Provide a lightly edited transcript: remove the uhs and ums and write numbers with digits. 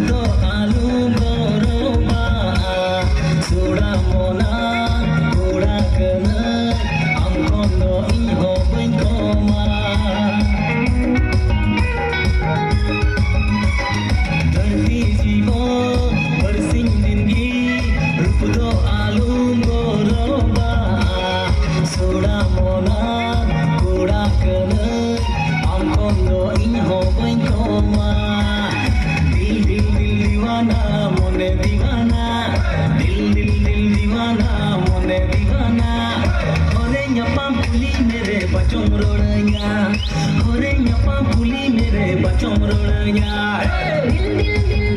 do alu goroba sura mona pura kana amkondo iho bengkoma धरती जीवो बरसिंग जिंदगी रूप दो आलू गोरोबा सोड़ा मोना कूड़ा कने amkondo iho bengkoma दिल दिल दिल दीवाना मोने दीवाना दिल दिल दिल दीवाना मोने दीवाना होरे nyapam puli mere bachong rodanya होरे nyapam puli mere bachong rodanya दिल दिल दिल